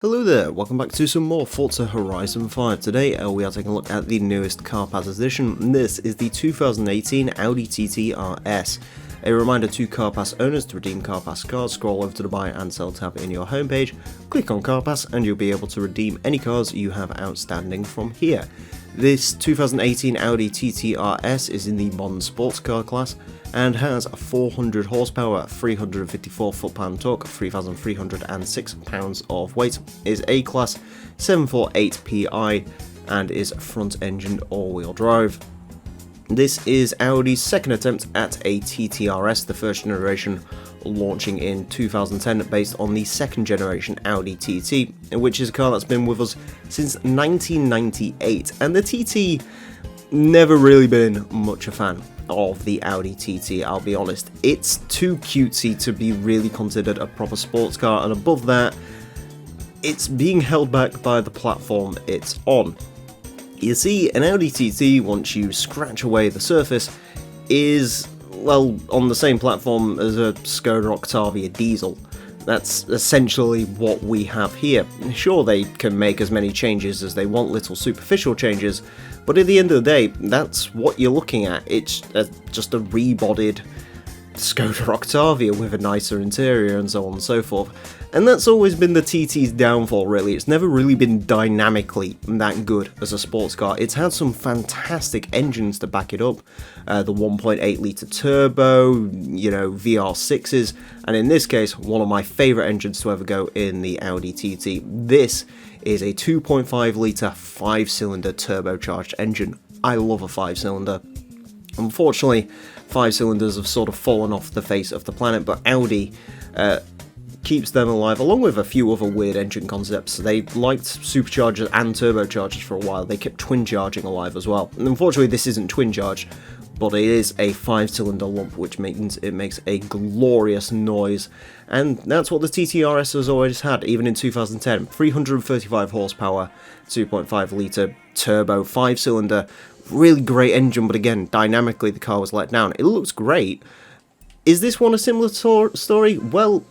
Hello there, welcome back to some more Forza Horizon 5. Today we are taking a look at the newest Car Pass edition. This is the 2018 Audi TTRS. A reminder to Car Pass owners to redeem Car Pass cards, scroll over to the buy and sell tab in your homepage, click on Car Pass and you'll be able to redeem any cars you have outstanding from here. This 2018 Audi TTRS is in the modern sports car class and has 400 horsepower, 354 foot-pound torque, 3,306 pounds of weight, is A-Class, 748 PI, and is front-engined all-wheel drive. This is Audi's second attempt at a TTRS, the first generation launching in 2010 based on the second generation Audi TT, which is a car that's been with us since 1998, and the TT never really been much a fan of the Audi TT, I'll be honest. It's too cutesy to be really considered a proper sports car, and above that, it's being held back by the platform it's on. You see, an Audi TT, once you scratch away the surface, is, well, on the same platform as a Skoda Octavia diesel. That's essentially what we have here. Sure, they can make as many changes as they want, little superficial changes, but at the end of the day, that's what you're looking at. It's just a rebodied Skoda Octavia with a nicer interior and so on and so forth. And that's always been the TT's downfall, really. It's never really been dynamically that good as a sports car. It's had some fantastic engines to back it up. The 1.8 litre turbo, VR6s, and in this case, one of my favourite engines to ever go in the Audi TT. This is a 2.5 litre 5-cylinder turbocharged engine. I love a 5-cylinder. Unfortunately, 5 cylinders have sort of fallen off the face of the planet, but Audi keeps them alive, along with a few other weird engine concepts. They liked superchargers and turbochargers for a while. They kept twin charging alive as well. And unfortunately, this isn't twin charged, but it is a 5-cylinder lump, which means it makes a glorious noise. And that's what the TTRS has always had, even in 2010. 335 horsepower, 2.5 litre turbo, 5-cylinder. Really great engine, but again, dynamically the car was let down. It looks great. Is this one a similar story? Well,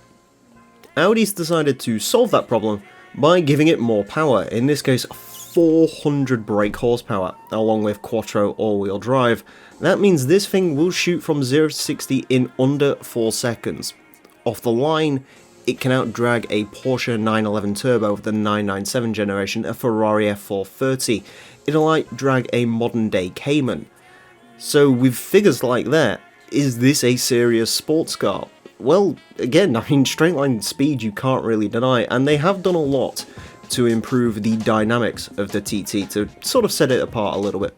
Audi's decided to solve that problem by giving it more power. In this case, 400 brake horsepower, along with Quattro all-wheel drive. That means this thing will shoot from 0 to 60 in under 4 seconds. Off the line, it can outdrag a Porsche 911 Turbo of the 997 generation, a Ferrari F430. It'll outdrag a modern-day Cayman. So with figures like that, is this a serious sports car? Well, again, straight line speed you can't really deny, and they have done a lot to improve the dynamics of the TT to sort of set it apart a little bit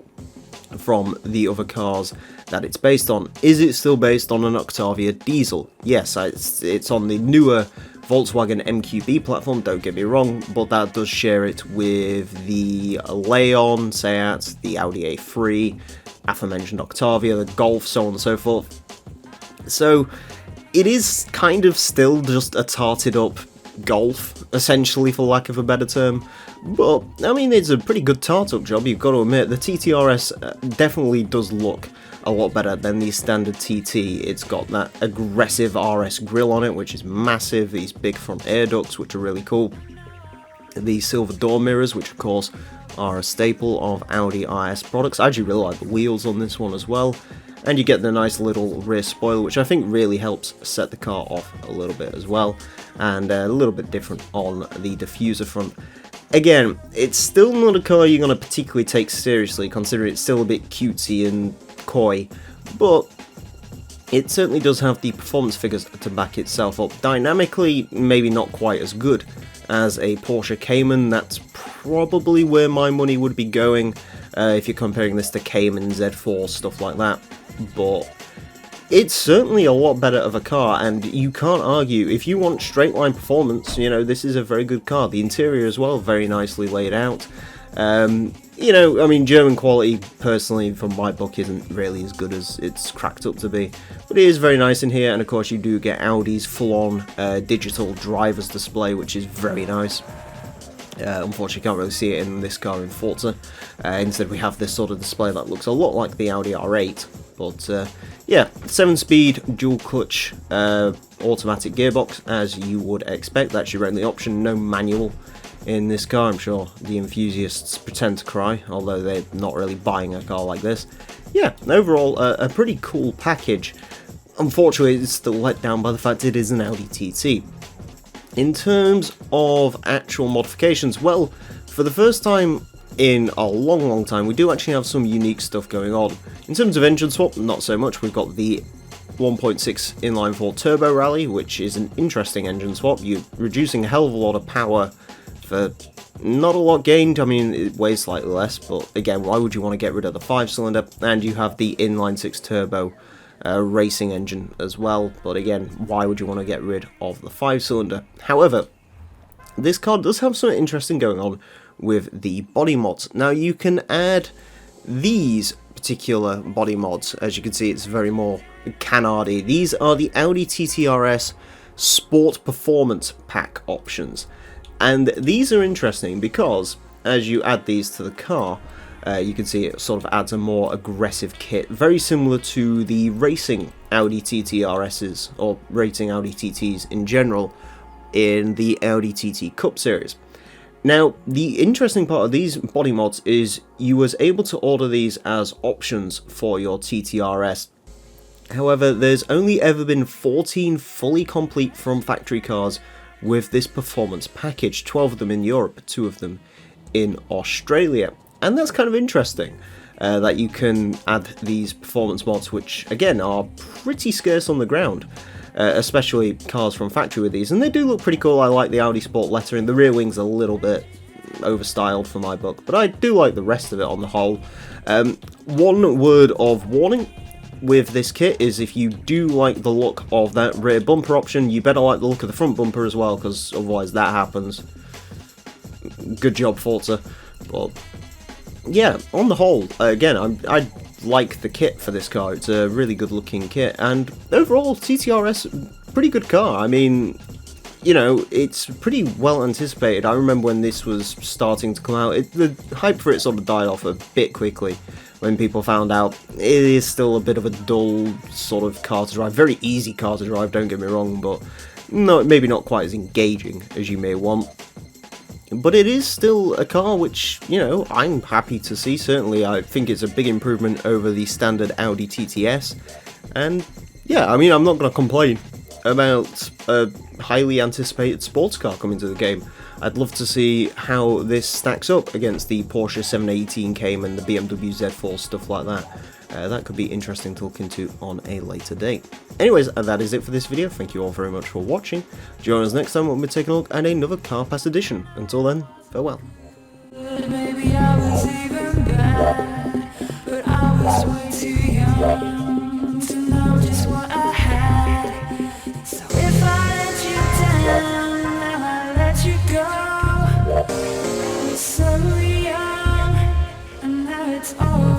from the other cars that it's based on. Is it still based on an Octavia diesel? Yes, it's on the newer Volkswagen MQB platform, don't get me wrong, but that does share it with the Leon, Seat, the Audi A3, aforementioned Octavia, the Golf, so on and so forth. So it is kind of still just a tarted up Golf, essentially, for lack of a better term. But, it's a pretty good tart-up job, you've got to admit. The TTRS definitely does look a lot better than the standard TT. It's got that aggressive RS grille on it, which is massive, these big front air ducts, which are really cool. The silver door mirrors, which of course are a staple of Audi RS products. I actually really like the wheels on this one as well. And you get the nice little rear spoiler, which I think really helps set the car off a little bit as well. And a little bit different on the diffuser front. Again, it's still not a car you're going to particularly take seriously, considering it's still a bit cutesy and coy. But it certainly does have the performance figures to back itself up. Dynamically, maybe not quite as good as a Porsche Cayman. That's probably where my money would be going if you're comparing this to Cayman, Z4, stuff like that. But it's certainly a lot better of a car, and you can't argue. If you want straight line performance, this is a very good car. The interior as well, very nicely laid out. German quality, personally, from my book, isn't really as good as it's cracked up to be. But it is very nice in here, and of course you do get Audi's full-on digital driver's display, which is very nice. Unfortunately, you can't really see it in this car in Forza. Instead, we have this sort of display that looks a lot like the Audi R8. But yeah, 7-speed dual clutch automatic gearbox, as you would expect. That's your only option, no manual in this car. I'm sure the enthusiasts pretend to cry, although they're not really buying a car like this. Yeah, overall, a pretty cool package. Unfortunately, it's still let down by the fact it is an Audi TT. In terms of actual modifications, well, for the first time in a long time, we do actually have some unique stuff going on. In terms of engine swap, not so much. We've got the 1.6 inline-4 turbo rally, which is an interesting engine swap. You're reducing a hell of a lot of power for not a lot gained. I mean, it weighs slightly less, but again, why would you want to get rid of the 5-cylinder? And you have the inline-6 turbo racing engine as well, but again, why would you want to get rid of the 5-cylinder? However, this car does have something interesting going on with the body mods. Now, you can add these particular body mods. As you can see, it's very more canardy. These are the Audi TTRS Sport Performance Pack options, and these are interesting because as you add these to the car, you can see it sort of adds a more aggressive kit, very similar to the racing Audi TTRSs, or racing Audi TTs in general, in the Audi TT Cup series. Now, the interesting part of these body mods is you was able to order these as options for your TTRS. However, there's only ever been 14 fully complete from factory cars with this performance package, 12 of them in Europe, 2 of them in Australia. And that's kind of interesting, that you can add these performance mods, which again are pretty scarce on the ground. Especially cars from factory with these, and they do look pretty cool. I like the Audi Sport lettering. The rear wing's a little bit overstyled for my book, but I do like the rest of it on the whole. One word of warning with this kit is if you do like the look of that rear bumper option, you better like the look of the front bumper as well, because otherwise that happens. Good job, Forza. But yeah, on the whole, again, I like the kit for this car. It's a really good looking kit, and overall TTRS, pretty good car. I mean, you know, it's pretty well anticipated. I remember when this was starting to come out, the hype for it sort of died off a bit quickly when people found out it is still a bit of a dull sort of car to drive. Very easy car to drive, don't get me wrong, but no, maybe not quite as engaging as you may want. But it is still a car which, you know, I'm happy to see. Certainly, I think it's a big improvement over the standard Audi TTS. And yeah, I mean, I'm not going to complain about a highly anticipated sports car coming to the game. I'd love to see how this stacks up against the Porsche 718 Cayman and the BMW Z4, stuff like that. That could be interesting to look into on a later date. Anyways, that is it for this video. Thank you all very much for watching. Join us next time when we're taking a look at another Car Pass edition. Until then, farewell. Maybe I was even bad, but I was way too young to know just what I had. So if I let you down, now I let you go. I was so young, and now it's over.